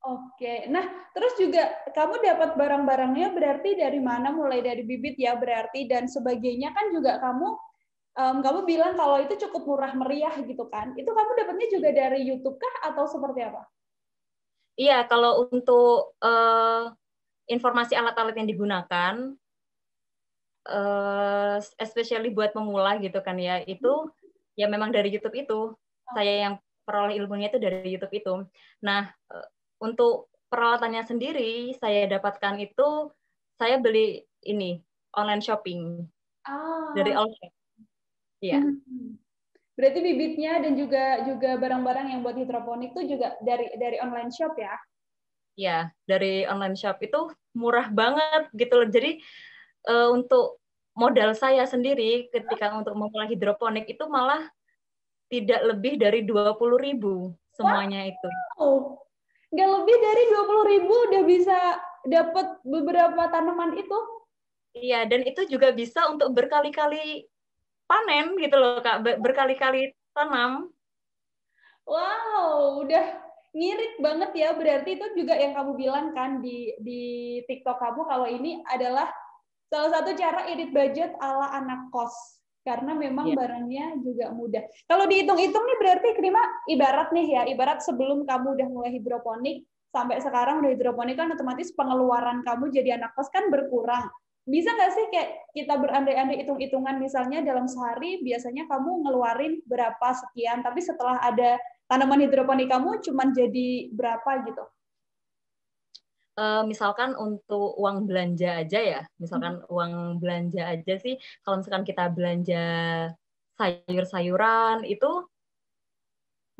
Oke. Nah, terus juga kamu dapat barang-barangnya berarti dari mana? Mulai dari bibit ya berarti dan sebagainya kan juga kamu bilang kalau itu cukup murah meriah gitu kan? Itu kamu dapatnya juga dari YouTube kah atau seperti apa? Iya, kalau untuk informasi alat-alat yang digunakan, especially buat pemula gitu kan ya, itu ya memang dari YouTube itu. Saya yang peroleh ilmunya itu dari YouTube itu. Nah, untuk peralatannya sendiri saya dapatkan itu saya beli ini online shopping dari Ah. online. Iya. Berarti bibitnya dan juga barang-barang yang buat hidroponik itu juga dari online shop ya? Ya, dari online shop itu murah banget gitu loh. Jadi untuk modal saya sendiri ketika untuk memulai hidroponik itu malah tidak lebih dari 20.000 semuanya itu. Wow, nggak lebih dari 20.000 udah bisa dapat beberapa tanaman itu. Iya, dan itu juga bisa untuk berkali-kali panen gitu loh, Kak. Berkali-kali tanam. Wow, udah ngirit banget ya. Berarti itu juga yang kamu bilang kan di TikTok kamu kalau ini adalah salah satu cara irit budget ala anak kos. Karena memang Ya. barangnya juga mudah. Kalau dihitung-hitung nih berarti Krima ibarat nih ya, ibarat sebelum kamu udah mulai hidroponik, sampai sekarang udah hidroponik kan otomatis pengeluaran kamu jadi anak kos kan berkurang. Bisa nggak sih kayak kita berandai-andai hitung-hitungan misalnya dalam sehari biasanya kamu ngeluarin berapa sekian, tapi setelah ada tanaman hidroponik kamu cuma jadi berapa gitu? Misalkan untuk uang belanja aja ya, misalkan uang belanja aja sih, kalau misalkan kita belanja sayur-sayuran itu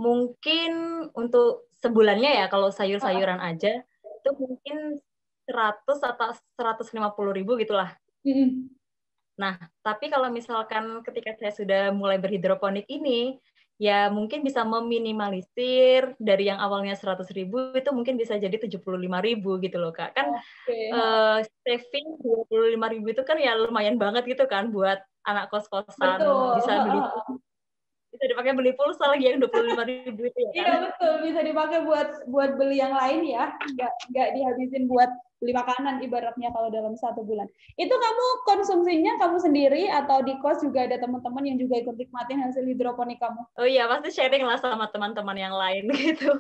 mungkin untuk sebulannya ya, kalau sayur-sayuran aja itu mungkin 100 atau 150.000 gitulah. Nah, tapi kalau misalkan ketika saya sudah mulai berhidroponik ini, ya mungkin bisa meminimalisir dari yang awalnya 100.000 itu mungkin bisa jadi 75.000 gitu loh, Kak. Kan Oke. saving 25.000 itu kan ya lumayan banget gitu kan buat anak kos-kosan. Betul. Bisa dipakai beli pulsa lagi yang 25.000 itu ya Iya kan. betul, bisa dipakai buat beli yang lain ya, nggak dihabisin buat beli makanan ibaratnya kalau dalam 1 bulan. Itu kamu konsumsinya kamu sendiri atau di kos juga ada teman-teman yang juga ikut nikmatin hasil hidroponik kamu? Oh iya, pasti sharing lah sama teman-teman yang lain gitu.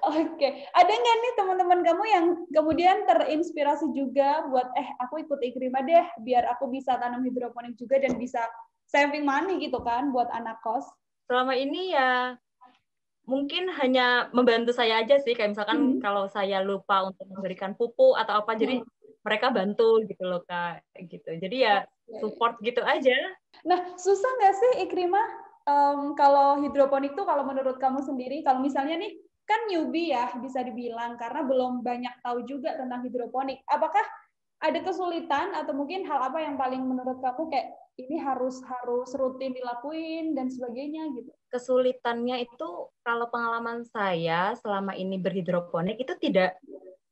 Oke, ada nggak nih teman-teman kamu yang kemudian terinspirasi juga buat aku ikut Ikrima deh, biar aku bisa tanam hidroponik juga dan bisa saving money gitu kan buat anak kos? Selama ini ya mungkin hanya membantu saya aja sih, kayak misalkan kalau saya lupa untuk memberikan pupuk atau apa, jadi mereka bantu gitu loh, Kak, gitu. Jadi ya support gitu aja. Nah, susah nggak sih Ikrima kalau hidroponik tuh kalau menurut kamu sendiri, kalau misalnya nih kan newbie ya bisa dibilang karena belum banyak tahu juga tentang hidroponik. Apakah ada kesulitan atau mungkin hal apa yang paling menurut kamu kayak ini harus rutin dilakuin dan sebagainya gitu? Kesulitannya itu kalau pengalaman saya selama ini berhidroponik itu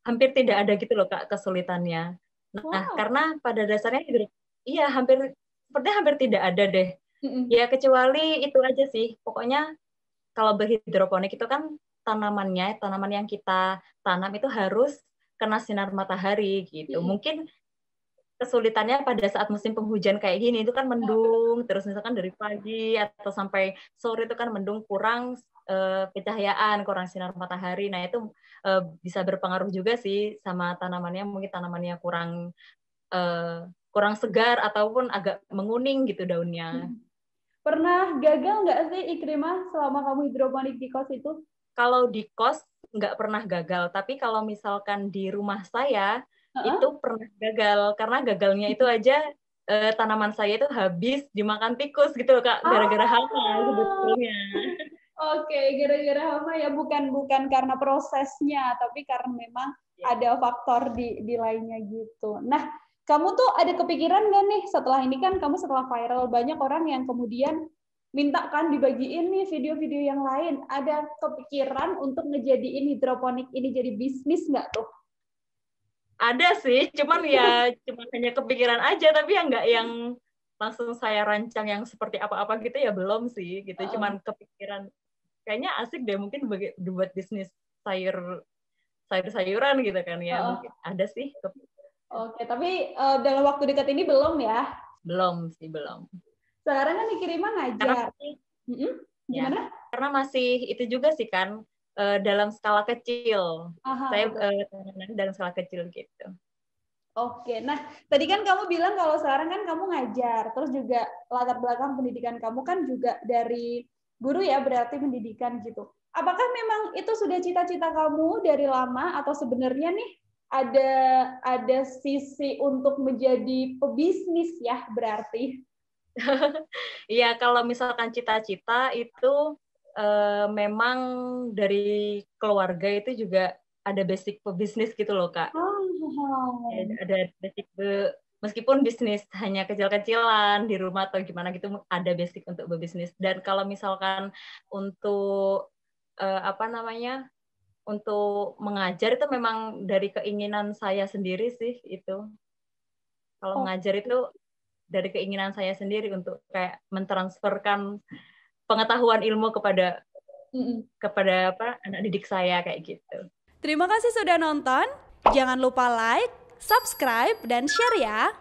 hampir tidak ada gitu loh, Kak, kesulitannya. Nah, Wow. karena pada dasarnya iya sepertinya hampir tidak ada deh. Ya kecuali itu aja sih. Pokoknya kalau berhidroponik itu kan tanaman yang kita tanam itu harus kena sinar matahari gitu. Mungkin kesulitannya pada saat musim penghujan kayak gini itu kan mendung, terus misalkan dari pagi atau sampai sore itu kan mendung, kurang pencahayaan, kurang sinar matahari. Nah, itu bisa berpengaruh juga sih sama tanamannya, mungkin tanamannya kurang segar ataupun agak menguning gitu daunnya. Pernah gagal nggak sih Ikrimah selama kamu hidroponik di kos itu? Kalau di kos nggak pernah gagal, tapi kalau misalkan di rumah saya itu pernah gagal, karena gagalnya itu aja tanaman saya itu habis dimakan tikus gitu loh, Kak, gara-gara hama sebetulnya. Oke, gara-gara hama ya bukan karena prosesnya, tapi karena memang ada faktor di lainnya gitu. Nah, kamu tuh ada kepikiran nggak nih setelah ini kan kamu setelah viral banyak orang yang kemudian minta kan dibagiin nih video-video yang lain. Ada kepikiran untuk ngejadiin hidroponik ini jadi bisnis nggak tuh? Ada sih, cuman hanya kepikiran aja, tapi ya nggak yang langsung saya rancang yang seperti apa-apa gitu ya belum sih, gitu. Cuman kepikiran kayaknya asik deh mungkin buat bisnis sayur-sayuran gitu kan ya. Mungkin ada sih. Oke, tapi dalam waktu dekat ini belum ya? Belum. Sekarang kan Ikrimah ngajar. Gimana? Karena masih itu juga sih kan, dalam skala kecil. Saya dalam skala kecil gitu. Oke, nah tadi kan kamu bilang kalau sekarang kan kamu ngajar, terus juga latar belakang pendidikan kamu kan juga dari guru ya, berarti pendidikan gitu. Apakah memang itu sudah cita-cita kamu dari lama atau sebenarnya nih ada sisi untuk menjadi pebisnis ya berarti? Iya, kalau misalkan cita-cita itu memang dari keluarga itu juga ada basic pebisnis gitu loh, Kak. Ada basic meskipun bisnis hanya kecil-kecilan di rumah atau gimana gitu, ada basic untuk berbisnis. Dan kalau misalkan untuk untuk mengajar itu memang dari keinginan saya sendiri sih itu. Kalau mengajar itu dari keinginan saya sendiri untuk kayak mentransferkan pengetahuan ilmu kepada anak didik saya kayak gitu. Terima kasih sudah nonton. Jangan lupa like, subscribe, dan share ya.